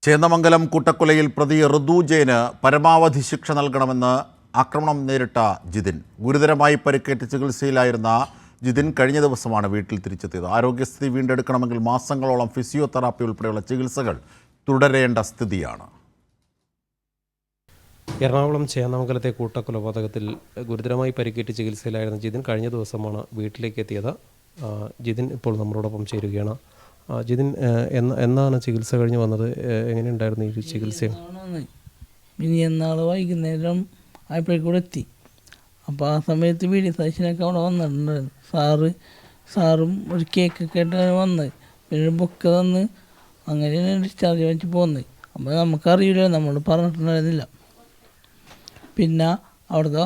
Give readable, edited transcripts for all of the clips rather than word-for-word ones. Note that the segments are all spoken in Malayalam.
ചേന്ദമംഗലം കൂട്ടക്കൊലയിൽ പ്രതി ഋതു ജെയിന് പരമാവധി ശിക്ഷ നൽകണമെന്ന് ആക്രമണം നേരിട്ട ജിതിൻ. ഗുരുതരമായി പരിക്കേറ്റ് ചികിത്സയിലായിരുന്ന ജിതിൻ കഴിഞ്ഞ ദിവസമാണ് വീട്ടിൽ തിരിച്ചെത്തിയത്. ആരോഗ്യസ്ഥിതി വീണ്ടെടുക്കണമെങ്കിൽ മാസങ്ങളോളം ഫിസിയോതെറാപ്പി ഉൾപ്പെടെയുള്ള ചികിത്സകൾ തുടരേണ്ട സ്ഥിതിയാണ്. എറണാകുളം ചേന്ദമംഗലത്തെ കൂട്ടക്കൊലപാതകത്തിൽ ഗുരുതരമായി പരിക്കേറ്റ് ചികിത്സയിലായിരുന്ന ജിതിൻ കഴിഞ്ഞ ദിവസമാണ് വീട്ടിലേക്ക് എത്തിയത്. ജിതിൻ ഇപ്പോൾ നമ്മളോടൊപ്പം ചേരുകയാണ്. ജിതിൻ എന്നാണ് ചികിത്സ കഴിഞ്ഞ് വന്നത്? എങ്ങനെയുണ്ടായിരുന്നു ഈ ചികിത്സ? ഇനി എന്നാൾ വൈകുന്നേരം ആയപ്പോഴേക്കൂടെ എത്തി. അപ്പോൾ ആ സമയത്ത് വീഡിയോ സദസ്സിനൊക്കെ അവിടെ വന്നിട്ടുണ്ടായിരുന്നു. സാറും ഒരു കേക്കൊക്കെ ആയിട്ടാണ് വന്നത്. പിന്നെ ഒരു ബുക്ക് തന്ന് അങ്ങനെയാണ് ഡിസ്ചാർജ് വെച്ച് പോകുന്നത്. അപ്പോൾ നമുക്കറിയില്ല, നമ്മൾ പറഞ്ഞിട്ടുണ്ടായിരുന്നില്ല. പിന്നെ അവിടുത്തെ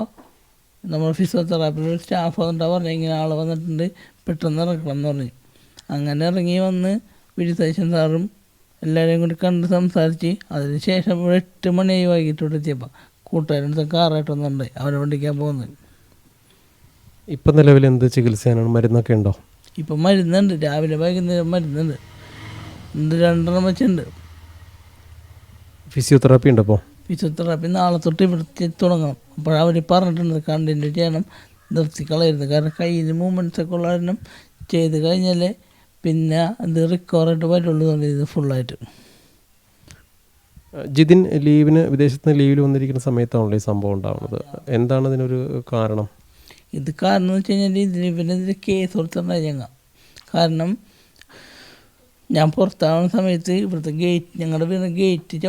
നമ്മൾ ഫിസിയോതെറാപ്പിയിൽ ഒരു സ്റ്റാഫ് വന്നിട്ടാണ് പറഞ്ഞത് ഇങ്ങനെ ആൾ വന്നിട്ടുണ്ട്, പെട്ടെന്ന് ഇറക്കണം എന്ന് പറഞ്ഞു. അങ്ങനെ ഇറങ്ങി വന്ന് വിജിതേശൻ സാറും എല്ലാവരെയും കൂടി കണ്ട് സംസാരിച്ച് അതിന് ശേഷം ഇവിടെ 8 മണിയായി വൈകിട്ടോടെ എത്തിയപ്പോൾ കൂട്ടുകാരുടെ കാറായിട്ട് വന്നിട്ടുണ്ടായി. അവരെ വണ്ടിക്കാൻ പോകുന്നത്. ഇപ്പം നിലവിൽ എന്ത് ചികിത്സയാണ്? മരുന്നൊക്കെ ഉണ്ടോ? ഇപ്പം മരുന്നുണ്ട്, രാവിലെ വൈകുന്നേരം മരുന്നുണ്ട്. 2 വെച്ചുണ്ട്. ഫിസിയോതെറാപ്പി ഉണ്ട്? അപ്പോൾ ഫിസിയോതെറാപ്പി നാളെ തൊട്ട് ഇവിടെ തുടങ്ങണം. അപ്പോഴവർ പറഞ്ഞിട്ടുണ്ട് കണ്ടിന്യൂ ചെയ്യണം, നിർത്തി കളയരുത്. കാരണം കയ്യിൽ മൂവ്മെൻറ്റ്സ് ഒക്കെ ഉള്ള കാരണം ചെയ്ത് കഴിഞ്ഞാൽ പിന്നെ ഇത് റിക്കവറായിട്ട് വരുള്ളൂ ഇത് ഫുള്ളായിട്ട്. ജിതിൻ വിദേശത്ത് നിന്ന് ലീവിൽ വന്നിരിക്കുന്ന സമയത്താണല്ലോ ഈ സംഭവം ഉണ്ടാവുന്നത്. എന്താണ് ഇതിനൊരു കാരണം? ഇത് കാരണം എന്ന് വെച്ച് കഴിഞ്ഞാൽ ഇവനെതിരെ കേസ് കൊടുത്തിട്ടുണ്ടായി ഞങ്ങൾ. കാരണം ഞാൻ പുറത്താവുന്ന സമയത്ത് ഇവിടുത്തെ ഞങ്ങളുടെ വീടിൻ്റെ ഗേറ്റ്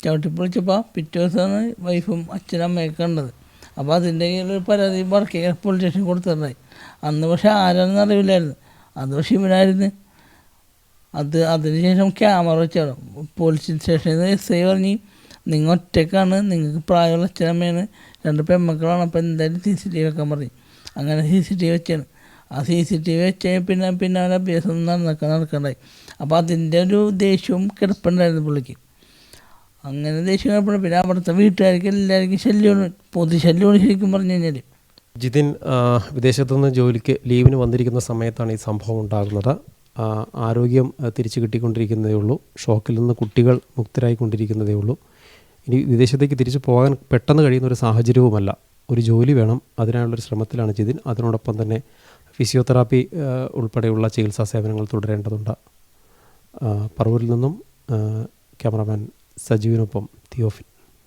ചവിട്ടിപ്പൊളിച്ചപ്പോൾ പിറ്റേ ദിവസമാണ് വൈഫും അച്ഛനും അമ്മയൊക്കെ കണ്ടത്. അപ്പോൾ അതിൻ്റെ ഒരു പരാതി വടക്കേ പോലീസ് സ്റ്റേഷൻ കൊടുത്തിട്ടുണ്ടായി. അന്ന് പക്ഷേ ആരാണെന്ന് അറിയില്ലായിരുന്നു. അത് പക്ഷേ ഇവനായിരുന്നു. അതിനുശേഷം ക്യാമറ വെച്ചാണ് പോലീസ് സ്റ്റേഷനിൽ നിന്ന് എസ് ഐ പറഞ്ഞ് നിങ്ങൾ ഒറ്റക്കാണ്, നിങ്ങൾക്ക് പ്രായമുള്ള അച്ഛനമ്മയാണ്, 2 പെൺമക്കളാണ്, അപ്പോൾ എന്തായാലും CCTV വെക്കാൻ പറഞ്ഞു. അങ്ങനെ CCTV വെച്ചാണ്. ആ CCTV വെച്ച് പിന്നെ അവൻ അഭ്യാസം നടക്കണ്ടായി. അപ്പോൾ അതിൻ്റെ ഒരു ദേഷ്യവും കിടപ്പുണ്ടായിരുന്നു പുള്ളിക്ക്. അങ്ങനെ ദേഷ്യം കിടപ്പുണ്ട്. പിന്നെ അവിടുത്തെ വീട്ടുകാർക്ക് എല്ലാവർക്കും ശല്യമാണ്, പൊതുശല്യമാണ് ശരിക്കും പറഞ്ഞു കഴിഞ്ഞാൽ. ജിതിൻ വിദേശത്തുനിന്ന് ജോലിക്ക് ലീവിന് വന്നിരിക്കുന്ന സമയത്താണ് ഈ സംഭവം ഉണ്ടാകുന്നത്. ആരോഗ്യം തിരിച്ചു കിട്ടിക്കൊണ്ടിരിക്കുന്നതേ ഉള്ളൂ. ഷോക്കിൽ നിന്ന് കുട്ടികൾ മുക്തരായിക്കൊണ്ടിരിക്കുന്നതേ ഉള്ളൂ. ഇനി വിദേശത്തേക്ക് തിരിച്ചു പോകാൻ പെട്ടെന്ന് കഴിയുന്ന ഒരു സാഹചര്യവുമല്ല. ഒരു ജോലി വേണം, അതിനായുള്ളൊരു ശ്രമത്തിലാണ് ജിതിൻ. അതിനോടൊപ്പം തന്നെ ഫിസിയോതെറാപ്പി ഉൾപ്പെടെയുള്ള ചികിത്സാ സേവനങ്ങൾ തുടരേണ്ടതുണ്ട്. പറവൂരിൽ നിന്നും ക്യാമറാമാൻ സജീവിനൊപ്പം തിയോഫിൻ.